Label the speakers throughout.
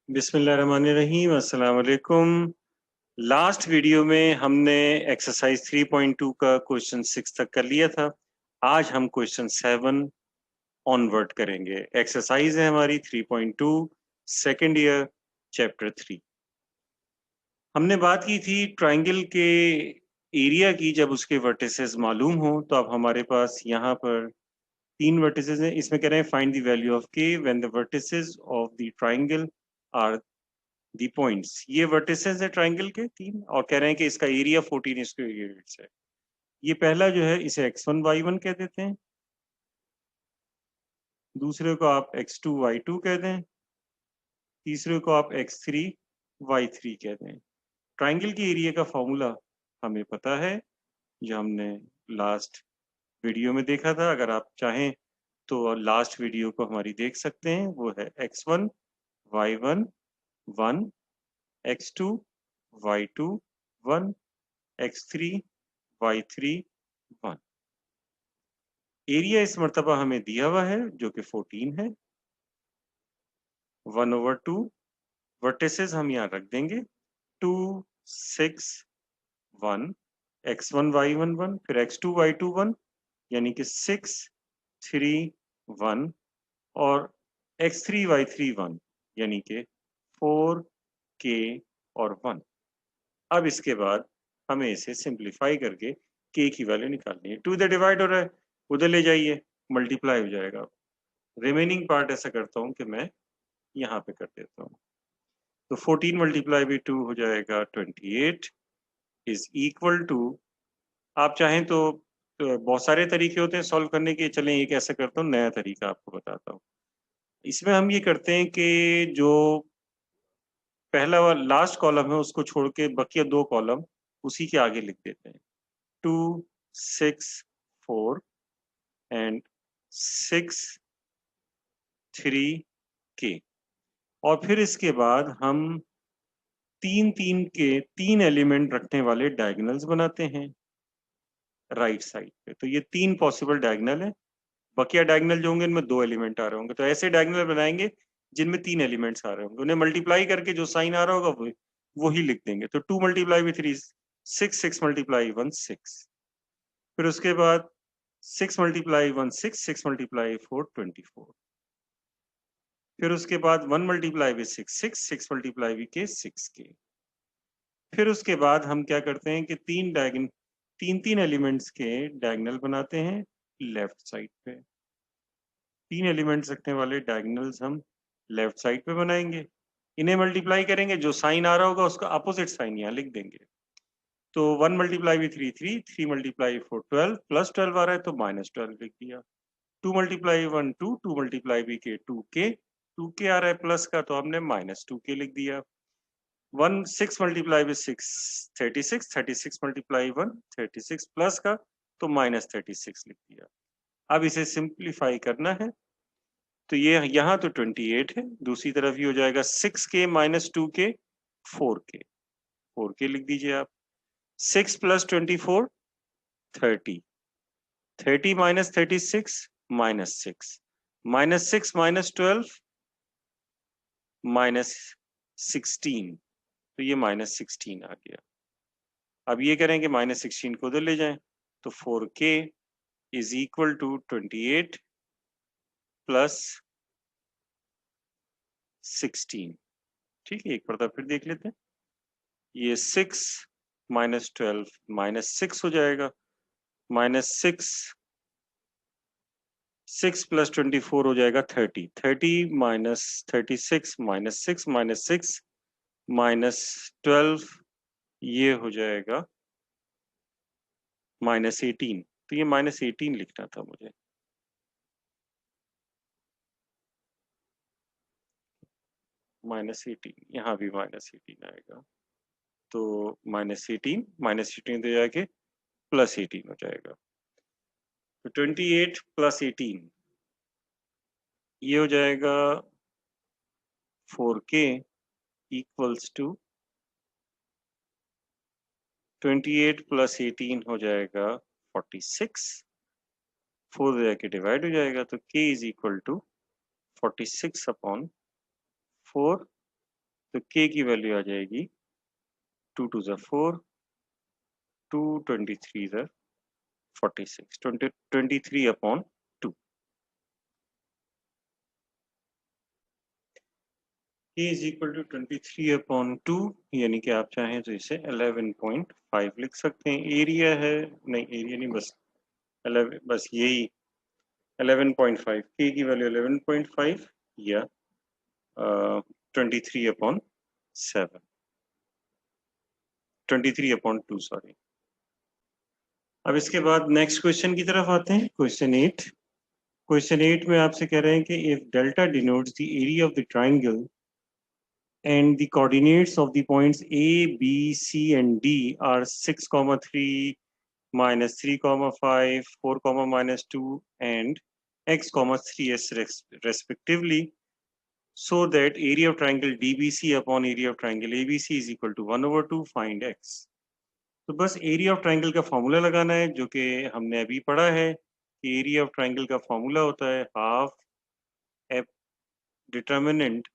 Speaker 1: बिस्मिल्लाहिर्रहमानिर्रहीम, अस्सलाम वालेकुम। लास्ट वीडियो में हमने एक्सरसाइज 3.2 का क्वेश्चन 6 तक कर लिया था। आज हम क्वेश्चन 7 ऑनवर्ड करेंगे। एक्सरसाइज है हमारी 3.2, सेकेंड ईयर, चैप्टर 3। हमने बात की थी ट्राइंगल के एरिया की जब उसके वर्टिसेस मालूम हो। तो अब हमारे पास यहाँ पर तीन वर्टिसेस हैं। इसमें कह रहे हैं find the value of k when the vertices of the triangle are the points. ये वर्टिसेस है ट्राइंगल के तीन, और कह रहे हैं कि इसका एरिया 14 स्क्वायर यूनिट्स है। ये पहला जो है इसे x1 y1 कह देते हैं, दूसरे को आप x2 y2 कह दें, तीसरे को आप x3 y3 कह दें। ट्राइंगल की एरिया का फॉर्मूला हमें पता है, जो हमने लास्ट वीडियो में देखा था। अगर आप चाहें तो लास्ट वीडियो को हमारी देख सकते हैं। वो है x1 y1 1, x2 y2 1, x3 y3 1। Area इस मर्तबा हमें दिया हुआ है जो कि 14 है। 1/2 वर्टिसेस हम यहाँ रख देंगे, 2 6 1, x1 y1 1, फिर x2 y2 1, यानी कि 6 3 1, और x3 y3 1, यानी कि 4 k और 1। अब इसके बाद हमें इसे सिंप्लीफाई करके k की वैल्यू निकालनी है। 2 इधर डिवाइड हो रहा है, उधर ले जाइए, मल्टीप्लाई हो जाएगा। रिमेनिंग पार्ट ऐसा करता हूं कि मैं यहाँ पे कर देता हूँ। तो 14 मल्टीप्लाई बाई 2 हो जाएगा 28 इज इक्वल टू, आप चाहें तो बहुत सारे तरीके होते हैं सॉल्व करने के। चलें एक ऐसा करता हूँ, नया तरीका आपको बताता हूँ। इसमें हम ये करते हैं कि जो पहला वाला लास्ट कॉलम है उसको छोड़ के बकिया दो कॉलम उसी के आगे लिख देते हैं। 2 6 4 एंड 6 3 k। और फिर इसके बाद हम तीन तीन के तीन एलिमेंट रखने वाले डायगोनल्स बनाते हैं राइट साइड पे। तो ये तीन पॉसिबल डायगोनल है। बकिया डायगोनल जो होंगे इनमें दो एलिमेंट आ रहे होंगे, तो ऐसे डायगोनल बनाएंगे जिनमें तीन एलिमेंट्स आ रहे होंगे। उन्हें मल्टीप्लाई करके जो साइन आ रहा होगा वो ही लिख देंगे। तो 2 मल्टीप्लाई विथ 3 6, 6 मल्टीप्लाई 1 6, फिर उसके बाद 6 मल्टीप्लाई 1 6, 6 मल्टीप्लाई 4 24, फिर उसके बाद 1 मल्टीप्लाई विथ 6 6, 6 मल्टीप्लाई विथ के 6 के। फिर उसके बाद हम क्या करते हैं कि तीन तीन एलिमेंट्स के डायगोनल बनाते हैं लेफ्ट साइड पे। तीन एलिमेंट्स रखने वाले डायगोनल्स हम लेफ्ट साइड पे बनाएंगे। इन्हें मल्टीप्लाई करेंगे, जो साइन आ रहा होगा उसका अपोजिट साइन यहाँ लिख देंगे। तो 1 मल्टीप्लाई भी 3 3, 3 मल्टीप्लाई 4 12, प्लस 12 आ रहा है तो माइनस 12 लिख दिया। 2 मल्टीप्लाई 1 2, 2 मल्टीप्लाई भी के 2 के आ रहा है प्लस का, तो हमने माइनस 2 के लिख दिया। 1 6 मल्टीप्लाई विथ 6 36, 36 मल्टीप्लाई 1 36 प्लस का, तो माइनस 36 लिख दिया। अब इसे सिंप्लीफाई करना है, तो ये यहाँ तो 28 है, दूसरी तरफ ही हो जाएगा 6 के माइनस 2 के 4 के, 4 के लिख दीजिए आप। 6 plus 24 30, 30 minus 36 minus 6, minus 6 minus 12 minus 16, तो ये माइनस 16 आ गया। अब ये करेंगे माइनस 16 को उधर ले जाएं, तो 4k is equal to 28 plus 16। ठीक है, एक पर्दा फिर देख लेते हैं। ये 6 माइनस 12 माइनस 6 हो जाएगा, माइनस 6 6 प्लस 24 हो जाएगा 30, 30 माइनस 36 माइनस 6 माइनस 6 माइनस 12, ये हो जाएगा माइनस 18। तो ये माइनस 18 लिखना था मुझे। माइनस 18, यहाँ भी माइनस 18 आएगा, तो माइनस 18 तो जाके प्लस 18 हो जाएगा। तो 28 प्लस 18 ये हो जाएगा 4k इक्वल्स टू 28 प्लस 18 हो जाएगा 46, 4 जाके डिवाइड हो जाएगा, तो k is equal to 46 upon 4 तो k की वैल्यू आ जाएगी 2 2 ज़ा 4, 2 23 ज़ा 46, 23 upon 2। k is equal to 23 upon 2, यानी कि आप चाहें तो इसे 11.5 लिख सकते हैं। एरिया है, नहीं एरिया नहीं, बस 11, बस यही 11.5, k की वैल्यू 11.5 या 23 अपॉन 7, 23 अपॉन 2 सॉरी। अब इसके बाद नेक्स्ट क्वेश्चन की तरफ आते हैं, क्वेश्चन 8। क्वेश्चन 8 में आपसे कह रहे हैं कि if delta denotes the area of the triangle and the coordinates of the points A, B, C and D are 6,3, -3,5, 4, -2 and x, 3s respectively, so that area of triangle DBC upon area of triangle ABC is equal to 1/2, find x। तो बस area of triangle का formula लगाना है, जो कि हमने अभी पढ़ा है कि एरिया ऑफ ट्राइंगल का फॉर्मूला होता है half F determinant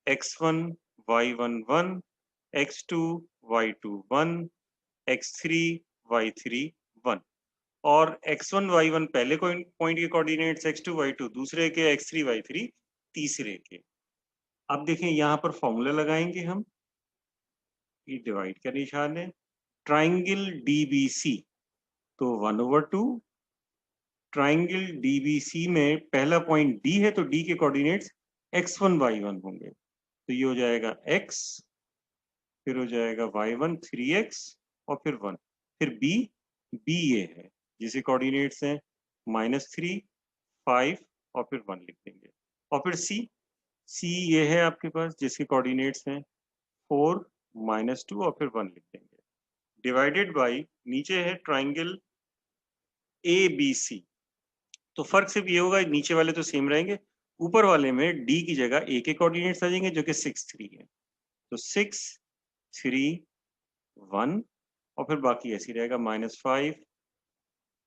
Speaker 1: x1 y11 x2 y21 x3 y31, और x1 y1 पहले पॉइंट के कोऑर्डिनेट्स, x2 y2 दूसरे के, x3 y3 तीसरे के। अब देखें यहां पर फॉर्मूला लगाएंगे हम, ये डिवाइड का निशान है, ट्राइंगल डीबीसी तो 1/2, ट्राइंगल डीबीसी में पहला पॉइंट डी है तो डी के कोऑर्डिनेट्स x1 y1 होंगे, तो ये हो जाएगा x, फिर हो जाएगा y1 3x और फिर 1, फिर b ये है जिसे कोऑर्डिनेट्स हैं -3, 5 और फिर 1 लिख देंगे, और फिर c ये है आपके पास जिसके कोऑर्डिनेट्स हैं 4, -2 और फिर 1 लिख देंगे, डिवाइडेड बाई नीचे है ट्राइंगल ABC। तो फर्क सिर्फ ये होगा, नीचे वाले तो सेम रहेंगे, ऊपर वाले में d की जगह a के कोऑर्डिनेट्स आ जाएंगे जो कि 6, 3 है, तो 6, 3, 1 और फिर बाकी ऐसे ही रहेगा -5,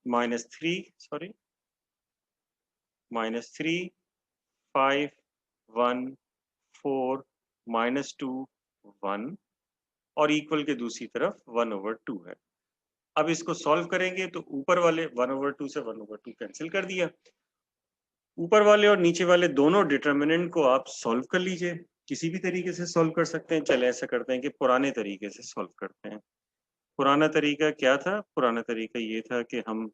Speaker 1: -3 सॉरी -3, 5, 1, 4, -2, 1 और इक्वल के दूसरी तरफ 1/2 है। अब इसको सॉल्व करेंगे तो ऊपर वाले 1/2 से 1/2 कैंसिल कर दिया, ऊपर वाले और नीचे वाले दोनों डिटर्मिनेंट को आप सॉल्व कर लीजिए, किसी भी तरीके से सॉल्व कर सकते हैं। चले ऐसा करते हैं कि पुराने तरीके से सॉल्व करते हैं। पुराना तरीका क्या था? पुराना तरीका ये था कि हम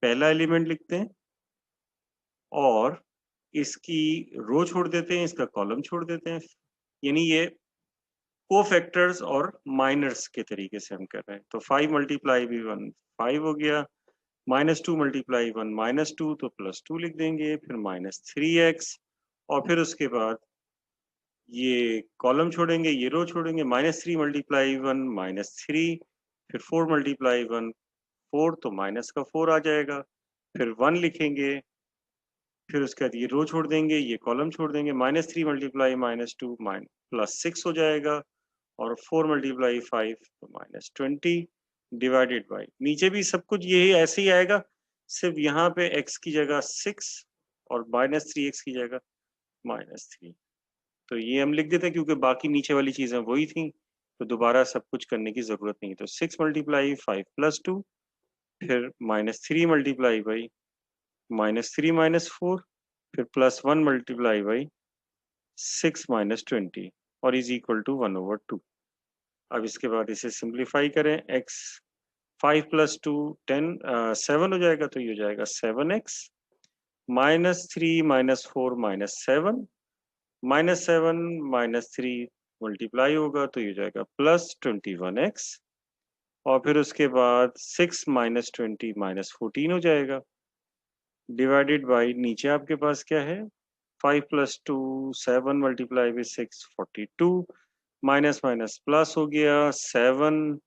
Speaker 1: पहला एलिमेंट लिखते हैं और इसकी रो छोड़ देते हैं, इसका कॉलम छोड़ देते हैं, यानी ये कोफैक्टर्स और माइनर्स के तरीके से हम कर रहे हैं। तो 5 मल्टीप्लाई भी 1 5 हो गया, -2 मल्टीप्लाई 1 -2 तो +2 लिख देंगे, फिर -3x और फिर उसके बाद ये कॉलम छोड़ेंगे, ये रो छोड़ेंगे, -3 मल्टीप्लाई 1 -3, फिर 4 मल्टीप्लाई 1 4 तो माइनस का 4 आ जाएगा, फिर 1 लिखेंगे, फिर उसके बाद ये रो छोड़ देंगे, ये कॉलम छोड़ देंगे, -3 मल्टीप्लाई -2 +6 हो जाएगा और 4 मल्टीप्लाई 5 तो -20 डिवाइडेड बाई, नीचे भी सब कुछ यही ऐसे ही आएगा, सिर्फ यहाँ पे x की जगह 6 और -3x की जगह -3, तो ये हम लिख देते हैं क्योंकि बाकी नीचे वाली चीजें वही थी, तो दोबारा सब कुछ करने की जरूरत नहीं। तो 6 मल्टीप्लाई 5 +2, फिर -3 मल्टीप्लाई बाई -3 -4, फिर +1 मल्टीप्लाई बाई 6 -20 और इज इक्वल टू 1/2। अब इसके बाद इसे सिंप्लीफाई करें, x 5 + 2 10 7 हो जाएगा, तो ये हो जाएगा 7x -3 -4 -7 -7 -3 मल्टीप्लाई होगा तो ये हो जाएगा +21x और फिर उसके बाद 6 -20 -14 हो जाएगा, डिवाइडेड बाई नीचे आपके पास क्या है 5 + 2 7 multiply by 6 42, minus minus plus हो गया 7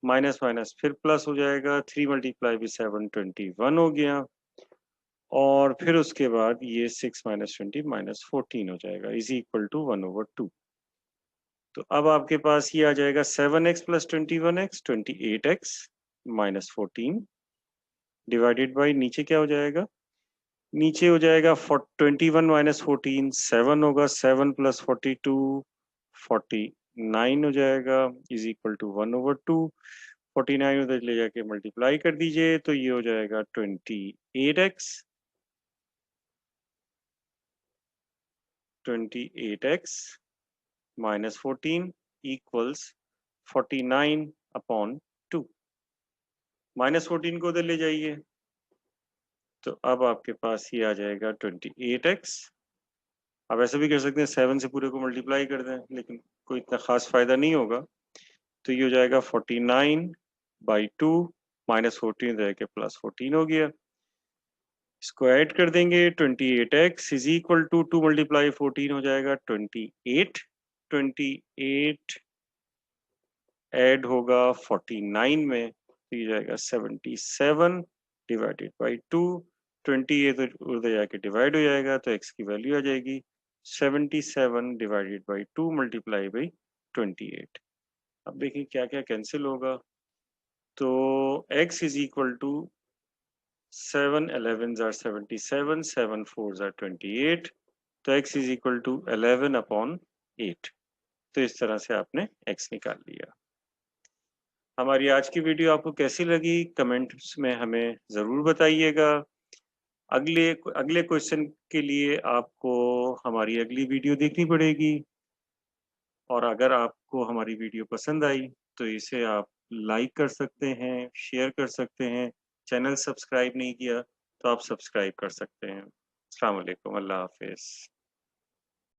Speaker 1: माइनस माइनस फिर प्लस हो जाएगा 3 मल्टीप्लाई बाई 7 21 हो गया और फिर उसके बाद ये 6 - 20 - 14 हो जाएगा इज इक्वल टू 1/2। तो अब आपके पास ये आ जाएगा 7x + 21x 28x - 14 divided by नीचे क्या हो जाएगा, नीचे हो जाएगा 21 - 14 7 होगा, 7 + 42 49 हो जाएगा इज इक्वल टू 1/2। 49 उधर ले जाके मल्टीप्लाई कर दीजिए तो ये हो जाएगा 28x। 28x minus 14 equals 49/2। -14 को उधर ले जाइए तो अब आपके पास ये आ जाएगा 28x। आप ऐसा भी कर सकते हैं 7 से पूरे को मल्टीप्लाई कर दें, लेकिन कोई इतना खास फायदा नहीं होगा। तो ये हो जाएगा 49/2 -14 रह के +14 हो गया। इसको ऐड कर देंगे 28x इज इक्वल टू 2 × 14 हो जाएगा 28। 28 ऐड होगा 49 में तो ये जाएगा 77 डिवाइडेड बाई 2। 28 उधर जाके डिवाइड हो जाएगा तो x की वैल्यू आ जाएगी 77 डिवाइडेड बाई 2 मल्टीप्लाई बाई 28। अब देखिए क्या क्या कैंसिल होगा। तो x is equal to 7 11s are 77, 7 4s are 28। तो x इज इक्वल टू 11/8। तो इस तरह से आपने x निकाल लिया। हमारी आज की वीडियो आपको कैसी लगी कमेंट्स में हमें ज़रूर बताइएगा। अगले अगले क्वेश्चन के लिए आपको हमारी अगली वीडियो देखनी पड़ेगी। और अगर आपको हमारी वीडियो पसंद आई तो इसे आप लाइक कर सकते हैं, शेयर कर सकते हैं। चैनल सब्सक्राइब नहीं किया तो आप सब्सक्राइब कर सकते हैं। अस्सलाम वालेकुम, अल्लाह हाफिज़।